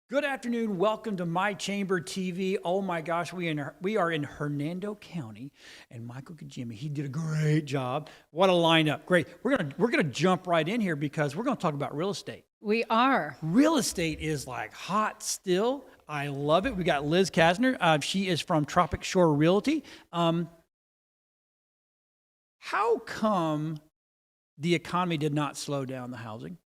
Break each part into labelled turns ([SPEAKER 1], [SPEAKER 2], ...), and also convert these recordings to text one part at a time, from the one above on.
[SPEAKER 1] Good afternoon. Welcome to My Chamber TV. Oh my gosh, we are in Hernando County, and Michael Jimmy, he did a great job. What a lineup! Great. We're gonna jump right in here because we're gonna talk about real estate.
[SPEAKER 2] We are.
[SPEAKER 1] Real estate is like hot still. I love it. We got Liz Kasner. She is from Tropic Shore Realty. How come the economy did not slow down the housing?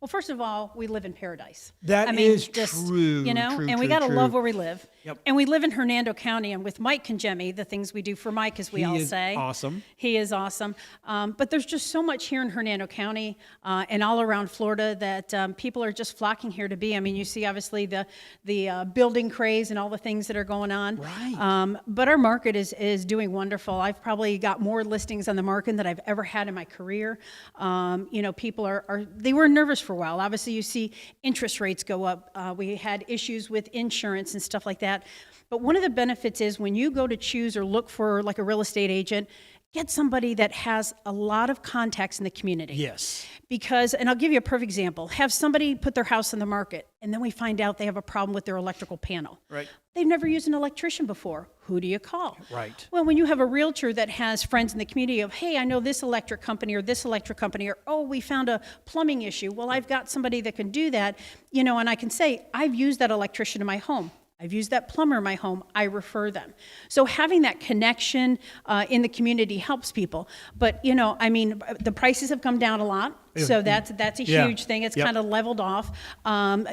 [SPEAKER 2] Well, first of all, we live in paradise.
[SPEAKER 1] That is true.
[SPEAKER 2] You know,
[SPEAKER 1] true,
[SPEAKER 2] and we
[SPEAKER 1] true,
[SPEAKER 2] got to
[SPEAKER 1] true.
[SPEAKER 2] love where we live.
[SPEAKER 1] Yep.
[SPEAKER 2] And we live in Hernando County, and with Mike Conjemi, the things we do for Mike, as we all say.
[SPEAKER 1] Awesome.
[SPEAKER 2] He is awesome. But there's just so much here in Hernando County and all around Florida that people are just flocking here to be. I mean, you see obviously the building craze and all the things that are going on.
[SPEAKER 1] Right.
[SPEAKER 2] But our market is doing wonderful. I've probably got more listings on the market than I've ever had in my career. You know, people they were nervous for a while. Obviously, you see interest rates go up. We had issues with insurance and stuff like that. But one of the benefits is when you go to choose or look for like a real estate agent, get somebody that has a lot of contacts in the community.
[SPEAKER 1] Yes.
[SPEAKER 2] Because, and I'll give you a perfect example, have somebody put their house on the market and then we find out they have a problem with their electrical panel.
[SPEAKER 1] Right.
[SPEAKER 2] They've never used an electrician before. Who do you call?
[SPEAKER 1] Right.
[SPEAKER 2] Well, when you have a realtor that has friends in the community of, hey, I know this electric company or this electric company, or, oh, we found a plumbing issue. Well, I've got somebody that can do that, you know, and I can say, I've used that electrician in my home. I've used that plumber in my home. I refer them. So having that connection in the community helps people. But, you know, I mean, the prices have come down a lot. So that's a huge thing. It's kind of leveled off.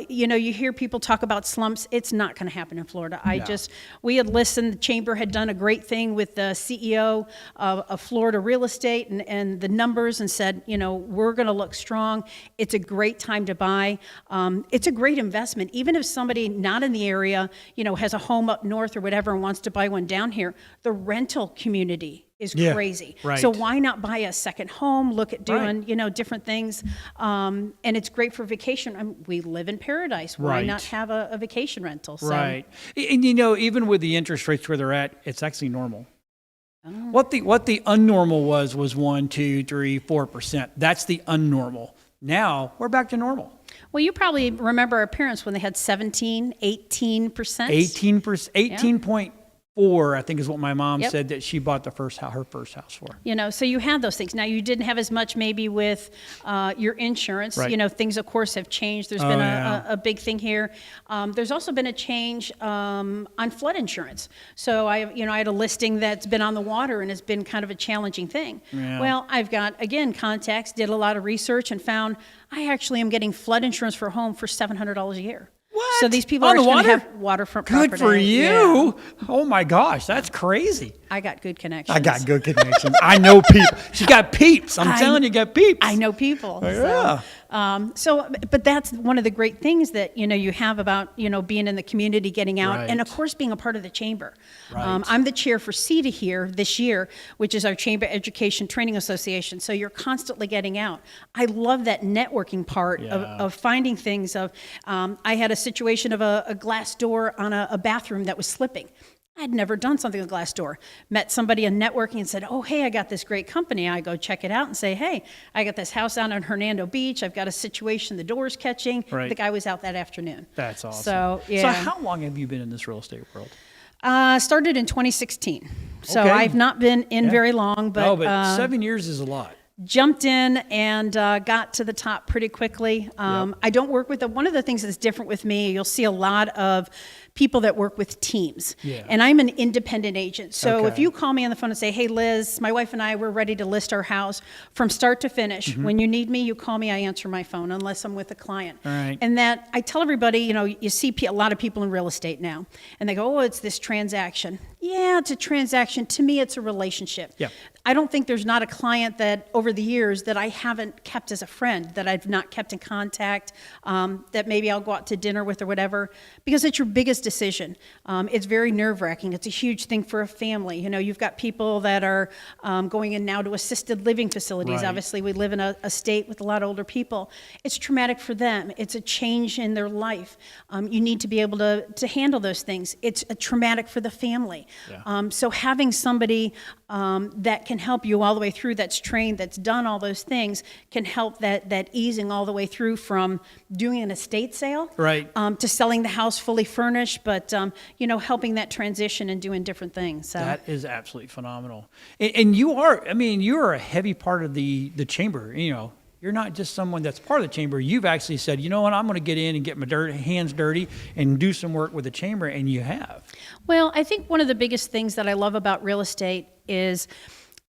[SPEAKER 2] You know, you hear people talk about slumps. It's not going to happen in Florida. We had listened. The Chamber had done a great thing with the CEO of Florida Real Estate and the numbers and said, you know, we're going to look strong. It's a great time to buy. It's a great investment. Even if somebody not in the area, you know, has a home up north or whatever and wants to buy one down here, the rental community is crazy.
[SPEAKER 1] Right.
[SPEAKER 2] So why not buy a second home, look at doing, you know, different things. And it's great for vacation. We live in paradise. Why not have a vacation rental? So,
[SPEAKER 1] right. And you know, even with the interest rates where they're at, it's actually normal.
[SPEAKER 2] Oh.
[SPEAKER 1] What the unnormal was 1, 2, 3, 4%. That's the unnormal. Now we're back to normal.
[SPEAKER 2] Well, you probably remember our parents when they had 17, 18%.
[SPEAKER 1] 18%, 18.4, I think is what my mom said that she bought her first house for.
[SPEAKER 2] You know, so you had those things. Now, you didn't have as much maybe with your insurance.
[SPEAKER 1] Right.
[SPEAKER 2] You know, things, of course, have changed. There's been a big thing here. There's also been a change on flood insurance. So, I had a listing that's been on the water and has been kind of a challenging thing.
[SPEAKER 1] Yeah.
[SPEAKER 2] Well, I've got, again, contacts, did a lot of research and found I actually am getting flood insurance for a home for $700 a year.
[SPEAKER 1] What?
[SPEAKER 2] So these people
[SPEAKER 1] on
[SPEAKER 2] are
[SPEAKER 1] the
[SPEAKER 2] going
[SPEAKER 1] water?
[SPEAKER 2] to have waterfront property.
[SPEAKER 1] Good for you.
[SPEAKER 2] Yeah.
[SPEAKER 1] Oh my gosh, that's crazy.
[SPEAKER 2] I got good connections.
[SPEAKER 1] I got good connections. I know people. She got peeps. I'm telling you, got peeps.
[SPEAKER 2] I know people.
[SPEAKER 1] Yeah.
[SPEAKER 2] But that's one of the great things that, you know, you have about, you know, being in the community, getting out,
[SPEAKER 1] Right.
[SPEAKER 2] and of course being a part of the chamber.
[SPEAKER 1] Right.
[SPEAKER 2] I'm the chair for CETA here this year, which is our Chamber Education Training Association. So you're constantly getting out. I love that networking part of finding things. I had a situation of a glass door on a bathroom that was slipping. I'd never done something with a glass door. Met somebody in networking and said, oh, hey, I got this great company. I go check it out and say, hey, I got this house out on Hernando Beach. I've got a situation, the door's catching.
[SPEAKER 1] Right.
[SPEAKER 2] The guy was out that afternoon.
[SPEAKER 1] That's awesome.
[SPEAKER 2] So, yeah.
[SPEAKER 1] So how long have you been in this real estate world?
[SPEAKER 2] Started in 2016. So
[SPEAKER 1] Okay.
[SPEAKER 2] I've not been in very long, but,
[SPEAKER 1] 7 years is a lot.
[SPEAKER 2] jumped in and got to the top pretty quickly. I don't work with one of the things that's different with me, you'll see a lot of people that work with teams.
[SPEAKER 1] Yeah.
[SPEAKER 2] And I'm an independent agent. So if
[SPEAKER 1] Okay.
[SPEAKER 2] you call me on the phone and say, hey, Liz, my wife and I, we're ready to list our house from start to finish.
[SPEAKER 1] Mm-hmm.
[SPEAKER 2] When you need me, you call me, I answer my phone unless I'm with a client.
[SPEAKER 1] All right.
[SPEAKER 2] And that I tell everybody, you know, you see a lot of people in real estate now and they go, oh, it's this transaction. Yeah, it's a transaction. To me, it's a relationship.
[SPEAKER 1] Yeah.
[SPEAKER 2] I don't think there's not a client that over the years that I haven't kept as a friend, that I've not kept in contact, that maybe I'll go out to dinner with or whatever, because it's your biggest decision. It's very nerve-wracking. It's a huge thing for a family. You know, you've got people that are going in now to assisted living facilities.
[SPEAKER 1] Right.
[SPEAKER 2] Obviously, we live in a state with a lot of older people. It's traumatic for them. It's a change in their life. You need to be able to handle those things. It's a traumatic for the family.
[SPEAKER 1] Yeah.
[SPEAKER 2] So having somebody that can help you all the way through, that's trained, that's done all those things can help that easing all the way through from doing an estate sale,
[SPEAKER 1] Right.
[SPEAKER 2] to selling the house fully furnished, but helping that transition and doing different things. So
[SPEAKER 1] That is absolutely phenomenal. And you are, I mean, you are a heavy part of the chamber. You're not just someone that's part of the chamber. You've actually said, you know what, I'm going to get in and get my hands dirty and do some work with the chamber, and you have.
[SPEAKER 2] Well, I think one of the biggest things that I love about real estate is,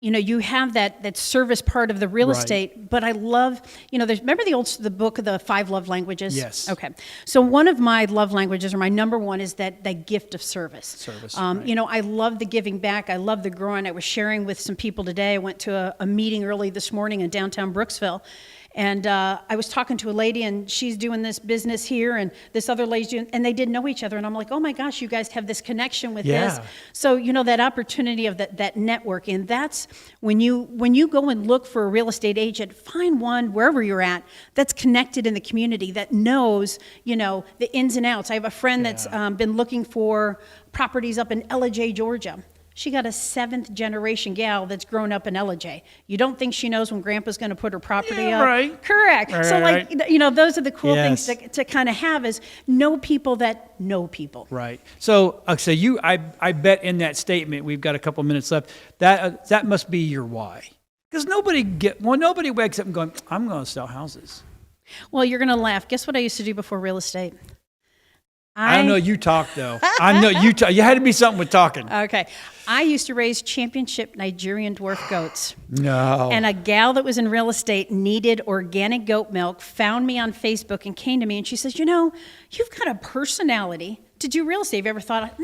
[SPEAKER 2] you have that service part of the real
[SPEAKER 1] Right.
[SPEAKER 2] estate, but I love, remember the book of the 5 love languages?
[SPEAKER 1] Yes.
[SPEAKER 2] Okay. So one of my love languages, or my number one, is that gift of service.
[SPEAKER 1] Service, right.
[SPEAKER 2] I love the giving back. I love the growing. I was sharing with some people today. I went to a meeting early this morning in downtown Brooksville. And I was talking to a lady, and she's doing this business here, and this other lady's doing, and they didn't know each other. And I'm like, oh my gosh, you guys have this connection with
[SPEAKER 1] Yeah.
[SPEAKER 2] this. So that opportunity of that networking. And that's when you go and look for a real estate agent, find one wherever you're at that's connected in the community, that knows the ins and outs. I have a friend that's been looking for properties up in Ellijay, Georgia. She got a 7th generation gal that's grown up in Ellijay. You don't think she knows when Grandpa's going to put her property up?
[SPEAKER 1] Right.
[SPEAKER 2] Correct.
[SPEAKER 1] Right,
[SPEAKER 2] So
[SPEAKER 1] right.
[SPEAKER 2] those are the cool
[SPEAKER 1] Yes.
[SPEAKER 2] things to kind of have, is know people that know people.
[SPEAKER 1] Right. So, I bet in that statement, we've got a couple minutes left, that must be your why. Because nobody wakes up and going, I'm going to sell houses.
[SPEAKER 2] Well, you're going to laugh. Guess what I used to do before real estate?
[SPEAKER 1] I don't know you talk, though. I know you talk. You had to be something with talking.
[SPEAKER 2] Okay. I used to raise championship Nigerian dwarf goats.
[SPEAKER 1] No.
[SPEAKER 2] And a gal that was in real estate needed organic goat milk, found me on Facebook and came to me, and she says, you've got a personality to do real estate. Have you ever thought,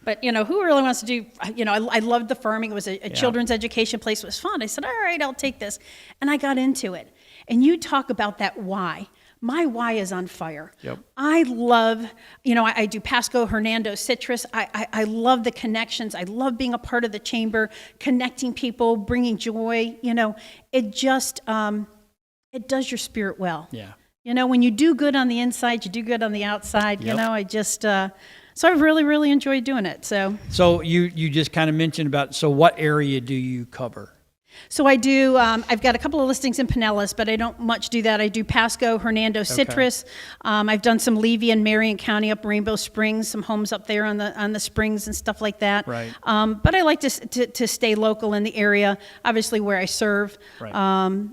[SPEAKER 2] But, who really wants to do, I loved the farming. It was a children's education place. It was fun. I said, all right, I'll take this. And I got into it. And you talk about that why. My why is on fire.
[SPEAKER 1] Yep.
[SPEAKER 2] I love, I do Pasco, Hernando, Citrus. I love the connections. I love being a part of the chamber, connecting people, bringing joy. It just, it does your spirit well.
[SPEAKER 1] Yeah.
[SPEAKER 2] When you do good on the inside, you do good on the outside.
[SPEAKER 1] Yep.
[SPEAKER 2] I just, so I've really, really enjoyed doing it.
[SPEAKER 1] So you just kind of mentioned about, so what area do you cover?
[SPEAKER 2] So I do, I've got a couple of listings in Pinellas, but I don't much do that. I do Pasco, Hernando, Citrus. I've done some Levy and Marion County up Rainbow Springs, some homes up there on the springs and stuff like that.
[SPEAKER 1] Right.
[SPEAKER 2] But I like to stay local in the area, obviously where I serve.
[SPEAKER 1] Right.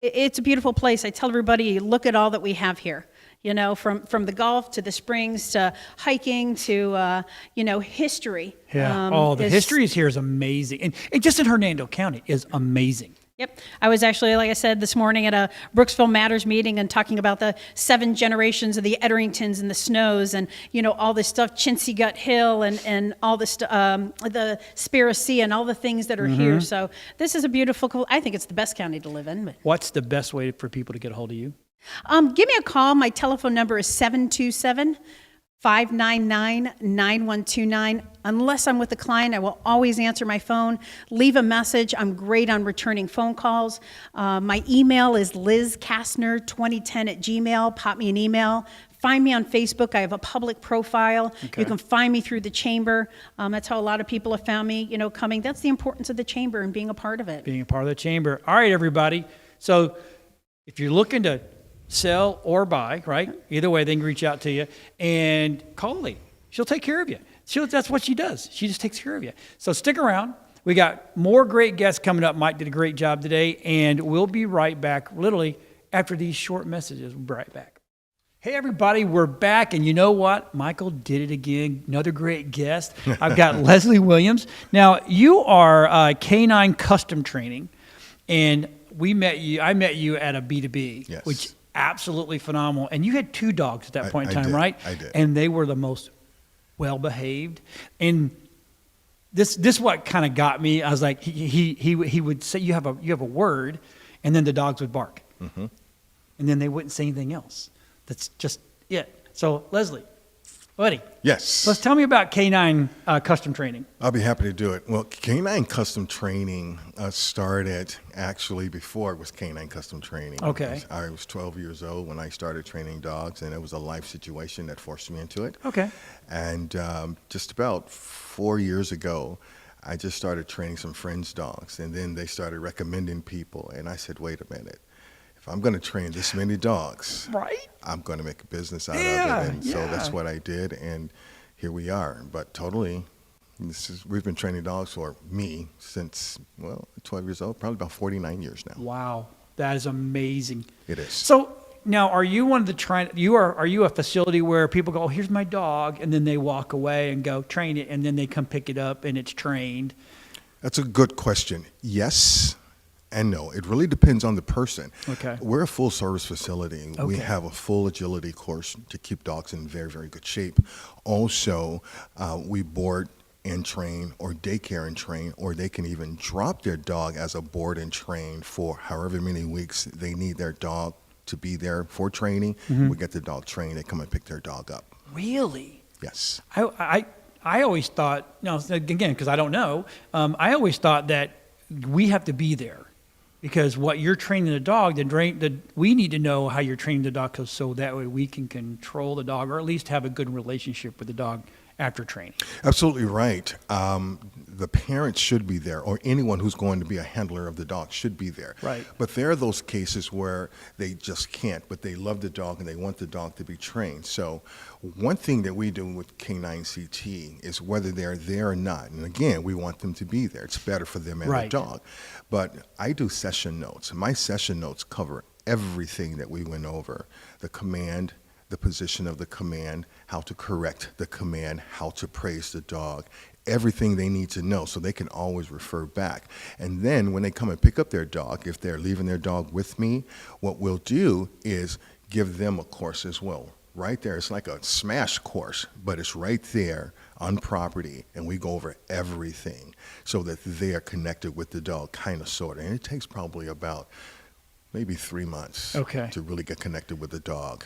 [SPEAKER 2] It's a beautiful place. I tell everybody, look at all that we have here. From the golf to the springs to hiking to, history.
[SPEAKER 1] Yeah. The history here is amazing. And just in Hernando County is amazing.
[SPEAKER 2] Yep. I was actually, like I said, this morning at a Brooksville Matters meeting and talking about the 7 generations of the Edderingtons and the Snows and, all this stuff, Chintzy Gut Hill and all this, the Sparrow Sea and all the things that are here. So this is a beautiful, I think it's the best county to live in. But.
[SPEAKER 1] What's the best way for people to get a hold of you?
[SPEAKER 2] Give me a call. My telephone number is 727-599-9129. Unless I'm with a client, I will always answer my phone. Leave a message. I'm great on returning phone calls. My email is lizkastner2010@gmail. Pop me an email. Find me on Facebook. I have a public profile.
[SPEAKER 1] Okay.
[SPEAKER 2] You can find me through the chamber. That's how a lot of people have found me, coming. That's the importance of the chamber and being a part of it.
[SPEAKER 1] Being a part of the chamber. All right, everybody. So if you're looking to sell or buy, right? Either way, they can reach out to you and call Lee. She'll take care of you. That's what she does. She just takes care of you. So stick around. We got more great guests coming up. Mike did a great job today, and we'll be right back literally after these short messages. We'll be right back. Hey, everybody, we're back, and you know what? Michael did it again. Another great guest. I've got Leslie Williams. Now, you are canine custom training, and I met you at a B2B,
[SPEAKER 3] Yes.
[SPEAKER 1] which absolutely phenomenal. And you had 2 dogs at that point in time,
[SPEAKER 3] did.
[SPEAKER 1] right?
[SPEAKER 3] I did.
[SPEAKER 1] And they were the most well-behaved. And this what kind of got me. I was like, he would say, you have a word, and then the dogs would bark. Mm-hmm. And then they wouldn't say anything else. That's just it. So, Leslie, buddy.
[SPEAKER 3] Yes.
[SPEAKER 1] Let's tell me about canine custom training.
[SPEAKER 3] I'll be happy to do it. Well, Canine Custom Training started actually before it was Canine Custom Training.
[SPEAKER 1] Okay.
[SPEAKER 3] I was 12 years old when I started training dogs, and it was a life situation that forced me into it.
[SPEAKER 1] Okay.
[SPEAKER 3] And just about 4 years ago, I just started training some friends' dogs, and then they started recommending people. And I said, wait a minute. If I'm going to train this many dogs,
[SPEAKER 1] Right?
[SPEAKER 3] I'm going to make a business out
[SPEAKER 1] Yeah,
[SPEAKER 3] of it. And so that's
[SPEAKER 1] yeah.
[SPEAKER 3] what I did, and here we are. But totally, we've been training dogs for me since, well, 12 years old, probably about 49 years now.
[SPEAKER 1] Wow, that is amazing.
[SPEAKER 3] It is.
[SPEAKER 1] So now, are you one of the are you a facility where people go, oh, here's my dog, and then they walk away and go train it, and then they come pick it up and it's trained?
[SPEAKER 3] That's a good question. Yes and no. It really depends on the person.
[SPEAKER 1] Okay.
[SPEAKER 3] We're a full service facility. We
[SPEAKER 1] Okay.
[SPEAKER 3] have a full agility course to keep dogs in very, very good shape. Also, we board and train, or daycare and train, or they can even drop their dog as a board and train for however many weeks they need their dog to be there for training. We get the dog trained. They come and pick their dog up.
[SPEAKER 1] Really?
[SPEAKER 3] Yes.
[SPEAKER 1] I always thought, no, again, because I don't know, I always thought that we have to be there because what you're training the dog, we need to know how you're training the dog, 'cause so that way we can control the dog, or at least have a good relationship with the dog after training.
[SPEAKER 3] Absolutely right. The parents should be there, or anyone who's going to be a handler of the dog should be there.
[SPEAKER 1] Right.
[SPEAKER 3] But there are those cases where they just can't, but they love the dog and they want the dog to be trained. So one thing that we do with Canine CT is whether they're there or not. And again, we want them to be there. It's better for them and
[SPEAKER 1] Right.
[SPEAKER 3] the dog. But I do session notes. My session notes cover everything that we went over: the command, the position of the command, how to correct the command, how to praise the dog, everything they need to know so they can always refer back. And then when they come and pick up their dog, if they're leaving their dog with me, what we'll do is give them a course as well. Right there, it's like a smash course, but it's right there on property, and we go over everything so that they are connected with the dog, kind of, sort of. And it takes probably about maybe 3 months
[SPEAKER 1] Okay.
[SPEAKER 3] to really get connected with the dog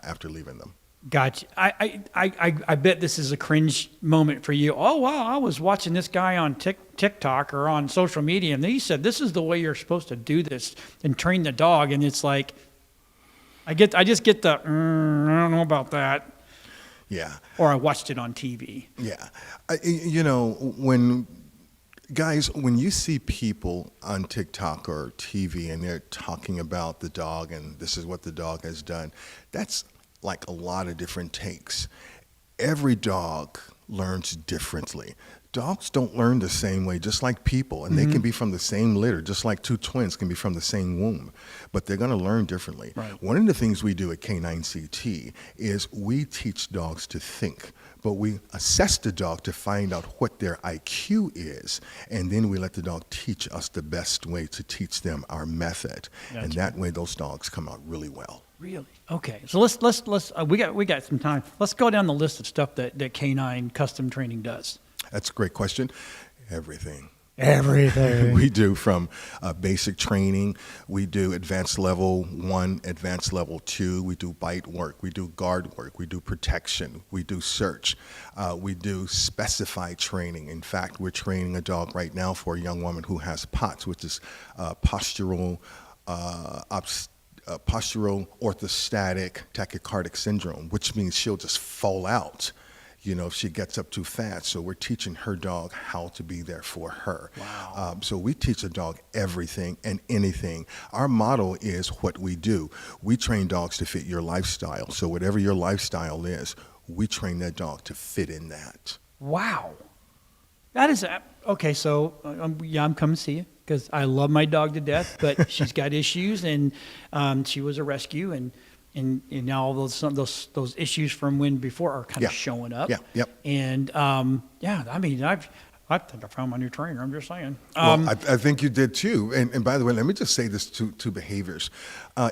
[SPEAKER 3] after leaving them.
[SPEAKER 1] Gotcha. I bet this is a cringe moment for you. Oh, wow, I was watching this guy on TikTok or on social media, and he said this is the way you're supposed to do this and train the dog. And it's like, I just get the, I don't know about that.
[SPEAKER 3] Yeah,
[SPEAKER 1] Or I watched it on TV.
[SPEAKER 3] yeah. When you see people on TikTok or TV and they're talking about the dog and this is what the dog has done, that's like a lot of different takes. Every dog learns differently. Dogs don't learn the same way, just like people, and they can be from the same litter, just like two twins can be from the same womb, but they're going to learn differently.
[SPEAKER 1] Right.
[SPEAKER 3] One of the things we do at Canine CT is we teach dogs to think, but we assess the dog to find out what their IQ is, and then we let the dog teach us the best way to teach them our method, and
[SPEAKER 1] Gotcha.
[SPEAKER 3] that way those dogs come out really well.
[SPEAKER 1] Really? Okay. So let's we got some time. Let's go down the list of stuff that Canine Custom Training does.
[SPEAKER 3] That's a great question. Everything.
[SPEAKER 1] Everything.
[SPEAKER 3] We do from basic training, we do advanced level 1, advanced level 2, we do bite work, we do guard work, we do protection, we do search, we do specified training. In fact, we're training a dog right now for a young woman who has POTS, which is postural orthostatic tachycardic syndrome, which means she'll just fall out, if she gets up too fast. So we're teaching her dog how to be there for her.
[SPEAKER 1] Wow.
[SPEAKER 3] So we teach a dog everything and anything. Our motto is what we do. We train dogs to fit your lifestyle. So whatever your lifestyle is, we train that dog to fit in that.
[SPEAKER 1] Wow. That is okay. So I'm coming to see you because I love my dog to death, but she's got issues, and she was a rescue, and now all those issues from when before are kind of showing up.
[SPEAKER 3] Yeah. Yep.
[SPEAKER 1] And I mean, I think I found my new trainer. I'm just saying.
[SPEAKER 3] Well, I think you did too. And by the way, let me just say this to behaviors.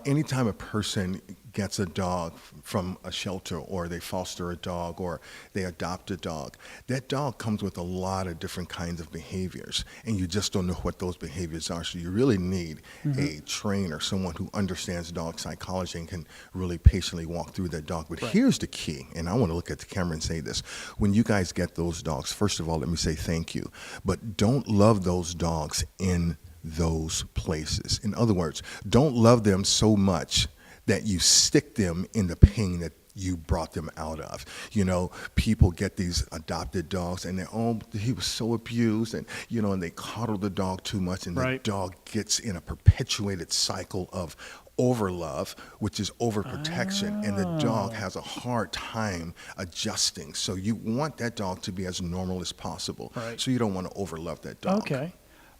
[SPEAKER 3] Anytime a person gets a dog from a shelter, or they foster a dog, or they adopt a dog, that dog comes with a lot of different kinds of behaviors, and you just don't know what those behaviors are. So you really need a trainer, someone who understands dog psychology and can really patiently walk through that dog. But here's the key, and I want to look at the camera and say this. When you guys get those dogs, first of all, let me say thank you, but don't love those dogs in those places. In other words, don't love them so much that you stick them in the pain that you brought them out of. You know, people get these adopted dogs and they're, oh, he was so abused, and, you know, and they coddle the dog too much, and
[SPEAKER 1] Right.
[SPEAKER 3] the dog gets in a perpetuated cycle of overlove, which is overprotection, and the dog has a hard time adjusting. So you want that dog to be as normal as possible.
[SPEAKER 1] Right.
[SPEAKER 3] So you don't want to overlove that dog.
[SPEAKER 1] Okay.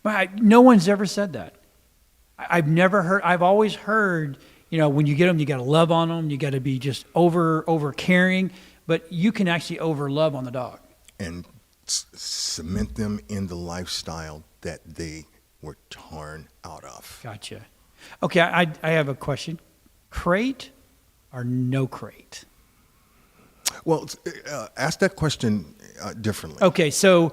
[SPEAKER 1] But no one's ever said that. I've never heard, I've always heard, you know, when you get them, you got to love on them, you got to be just over caring, but you can actually over love on the dog.
[SPEAKER 3] And cement them in the lifestyle that they were torn out of.
[SPEAKER 1] Gotcha. Okay, I have a question. Crate or no crate?
[SPEAKER 3] Well, ask that question differently.
[SPEAKER 1] Okay, so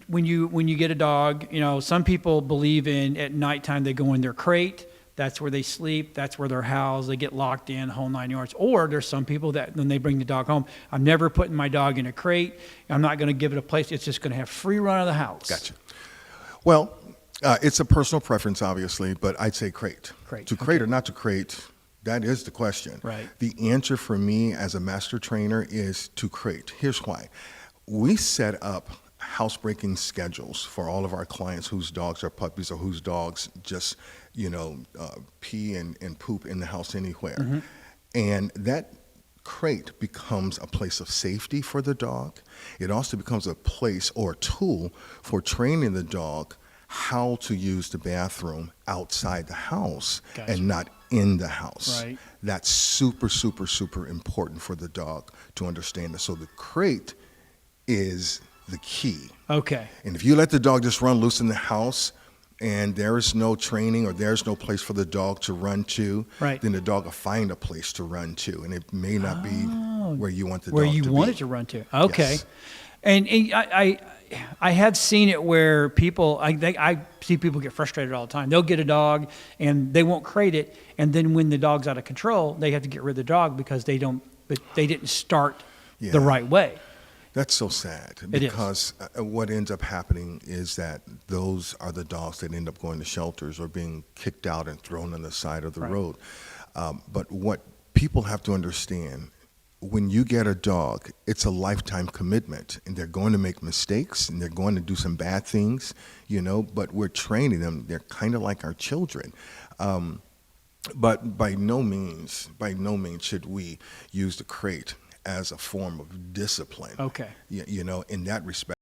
[SPEAKER 1] when you get a dog, you know, some people believe in at nighttime they go in their crate. That's where they sleep. That's where they're housed. They get locked in, whole 9 yards. Or there's some people that when they bring the dog home, I'm never putting my dog in a crate. I'm not going to give it a place. It's just going to have free run of the house.
[SPEAKER 3] Gotcha. Well, it's a personal preference, obviously, but I'd say crate.
[SPEAKER 1] Crate,
[SPEAKER 3] To crate or not to crate, that is the question.
[SPEAKER 1] Right.
[SPEAKER 3] The answer for me as a master trainer is to crate. Here's why. We set up housebreaking schedules for all of our clients whose dogs are puppies or whose dogs just, you know, pee and poop in the house anywhere.
[SPEAKER 1] Mm-hmm.
[SPEAKER 3] And that crate becomes a place of safety for the dog. It also becomes a place or a tool for training the dog how to use the bathroom outside the house
[SPEAKER 1] Gotcha.
[SPEAKER 3] and not in the house.
[SPEAKER 1] Right.
[SPEAKER 3] That's super, super, super important for the dog to understand. So the crate is the key.
[SPEAKER 1] Okay.
[SPEAKER 3] And if you let the dog just run loose in the house and there is no training or there's no place for the dog to run to,
[SPEAKER 1] Right.
[SPEAKER 3] then the dog will find a place to run to. And it may not be where you want the
[SPEAKER 1] Where
[SPEAKER 3] dog
[SPEAKER 1] you
[SPEAKER 3] to
[SPEAKER 1] want
[SPEAKER 3] be.
[SPEAKER 1] it to run to. Okay.
[SPEAKER 3] Yes.
[SPEAKER 1] And I have seen it where people, I see people get frustrated all the time. They'll get a dog and they won't crate it. And then when the dog's out of control, they have to get rid of the dog because they didn't start the
[SPEAKER 3] Yeah.
[SPEAKER 1] right way.
[SPEAKER 3] That's so sad
[SPEAKER 1] It is.
[SPEAKER 3] because what ends up happening is that those are the dogs that end up going to shelters or being kicked out and thrown on the side of the
[SPEAKER 1] Right.
[SPEAKER 3] road. But what people have to understand, when you get a dog, it's a lifetime commitment, and they're going to make mistakes and they're going to do some bad things, you know, but we're training them. They're kind of like our children. But by no means should we use the crate as a form of discipline.
[SPEAKER 1] Okay.
[SPEAKER 3] You know, in that respect.